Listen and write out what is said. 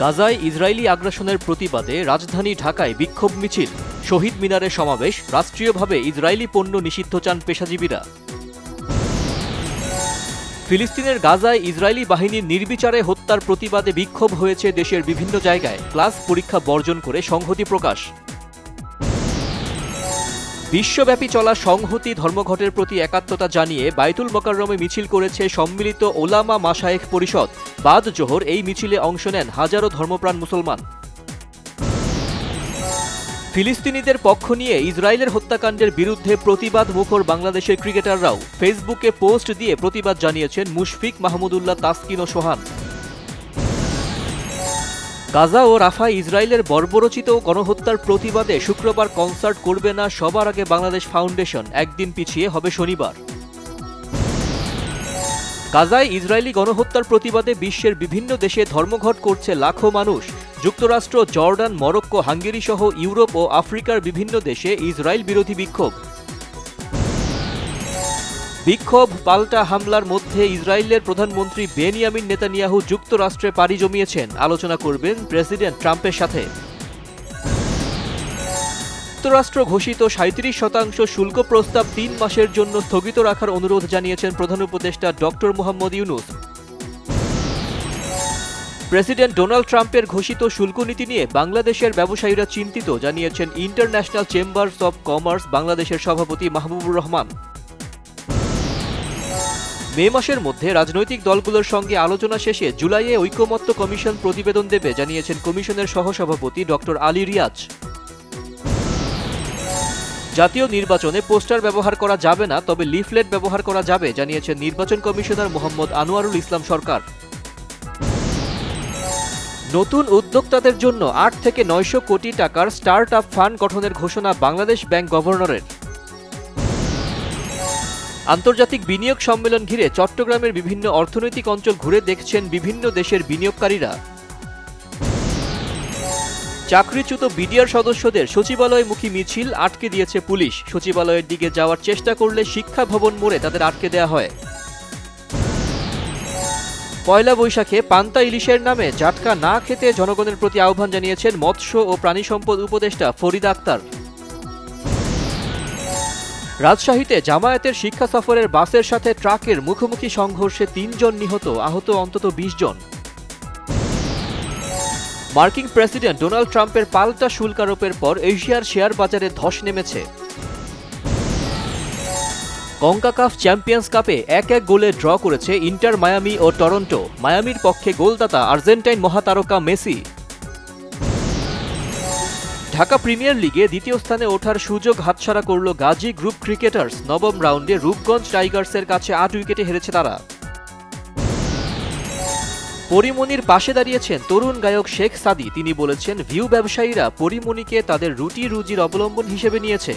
গাজায় ইসরায়েলি আগ্রাসনের প্রতিবাদে রাজধানী ঢাকায় বিক্ষোভ মিছিল, শহীদ মিনারে সমাবেশ, রাষ্ট্রীয়ভাবে ইসরায়েলি পণ্য নিষিদ্ধ চান পেশাজীবীরা। ফিলিস্তিনের গাজায় ইসরায়েলি বাহিনীর নির্বিচারে হত্যার প্রতিবাদে বিক্ষোভ হয়েছে দেশের বিভিন্ন জায়গায়, ক্লাস পরীক্ষা বর্জন করে সংহতি প্রকাশ। বিশ্বব্যাপী চলা সংহতি ধর্মঘটের প্রতি একাত্মতা জানিয়ে বায়তুল মোকাররমে মিছিল করেছে সম্মিলিত ওলামা মাশায়েখ পরিষদ। বাদ জোহর এই মিছিলে অংশ নেন হাজারো ধর্মপ্রাণ মুসলমান। ফিলিস্তিনিদের পক্ষ নিয়ে ইসরায়েলের হত্যাকাণ্ডের বিরুদ্ধে প্রতিবাদ মুখর বাংলাদেশের ক্রিকেটাররাও ফেসবুকে পোস্ট দিয়ে প্রতিবাদ জানিয়েছেন মুশফিক মাহমুদুল্লাহ তাসকিন ও সোহান। গাজা ও রাফায় ইসরায়েলের বর্বরোচিত গণহত্যার প্রতিবাদে শুক্রবার কনসার্ট করবে না সবার আগে বাংলাদেশ ফাউন্ডেশন, একদিন পিছিয়ে হবে শনিবার। গাজায় ইসরায়েলি গণহত্যার প্রতিবাদে বিশ্বের বিভিন্ন দেশে ধর্মঘট করছে লাখো মানুষ। যুক্তরাষ্ট্র, জর্ডান, মরক্কো, হাঙ্গেরি সহ ইউরোপ ও আফ্রিকার বিভিন্ন দেশে ইসরায়েল বিরোধী বিক্ষোভ। বিক্ষোভ পাল্টা হামলার মধ্যে ইসরায়েলের প্রধানমন্ত্রী বেনিয়ামিন নেতানিয়াহু যুক্তরাষ্ট্রে পাড়ি জমিয়েছেন, আলোচনা করবেন প্রেসিডেন্ট ট্রাম্পের সাথে। যুক্তরাষ্ট্র ঘোষিত ৩৭% শুল্ক প্রস্তাব ৩ মাসের জন্য স্থগিত রাখার অনুরোধ জানিয়েছেন প্রধান উপদেষ্টা doctor Mohammad Yunus. President Donald ট্রাম্পের ঘোষিত শুল্ক নীতি নিয়ে বাংলাদেশের ব্যবসায়ীরা চিন্তিত, জানিয়েছেন ইন্টারন্যাশনাল চেম্বার্স অব কমার্স বাংলাদেশের সভাপতি মাহবুবুর রহমান। মে মাসের মধ্যে রাজনৈতিক দলগুলোর সঙ্গে আলোচনা শেষে জুলাইয়ে ঐকমত্য কমিশন প্রতিবেদন দেবে, জানিয়েছেন কমিশনের সহসভাপতি ডক্টর আলী রিয়াজ। জাতীয় নির্বাচনে পোস্টার ব্যবহার করা যাবে না, তবে লিফলেট ব্যবহার করা যাবে, জানিয়েছেন নির্বাচন কমিশনার মোহাম্মদ আনোয়ারুল ইসলাম সরকার। নতুন উদ্যোক্তাদের জন্য ৮ থেকে ৯০০ কোটি টাকার স্টার্ট আপ ফান্ড গঠনের ঘোষণা বাংলাদেশ ব্যাংক গভর্নরের। আন্তর্জাতিক বিনিয়োগ সম্মেলন ঘিরে চট্টগ্রামের বিভিন্ন অর্থনৈতিক অঞ্চল ঘুরে দেখছেন বিভিন্ন দেশের বিনিয়োগকারীরা। চাকরিচ্যুত বিডিআর সদস্যদের সচিবালয়মুখী মিছিল আটকে দিয়েছে পুলিশ। সচিবালয়ের দিকে যাওয়ার চেষ্টা করলে শিক্ষা ভবন মোড়ে তাদের আটকে দেওয়া হয়। পয়লা বৈশাখে পান্তা ইলিশের নামে জাটকা না খেতে জনগণের প্রতি আহ্বান জানিয়েছেন মৎস্য ও প্রাণী সম্পদ উপদেষ্টা ফরিদা আক্তার। রাজশাহীতে জামায়াতের শিক্ষা সফরের বাসের সাথে ট্রাকের মুখোমুখি সংঘর্ষে ৩ জন নিহত, আহত অন্তত ২০ জন। মার্কিন প্রেসিডেন্ট ডোনাল্ড ট্রাম্পের পাল্টা শুল্ক আরোপের পর এশিয়ার শেয়ার বাজারে ধস নেমেছে। কনকাকাফ চ্যাম্পিয়ন্স কাপে ১-১ গোলে ড্র করেছে ইন্টার মায়ামি ও টরন্টো। মায়ামির পক্ষে গোলদাতা আর্জেন্টাইন মহাতারকা মেসি। ঢাকা প্রিমিয়ার লিগে দ্বিতীয় স্থানে ওঠার সুযোগ হাতছাড়া করল গাজী গ্রুপ ক্রিকেটার্স। নবম রাউন্ডে রূপগঞ্জ টাইগার্সের কাছে ৮ উইকেটে হেরেছে তারা। পরিমণির পাশে দাঁড়িয়েছেন তরুণ গায়ক শেখ সাদী। তিনি বলেছেন, ভিউ ব্যবসায়ীরা পরিমণিকে তাদের রুটি রুজির অবলম্বন হিসেবে নিয়েছে।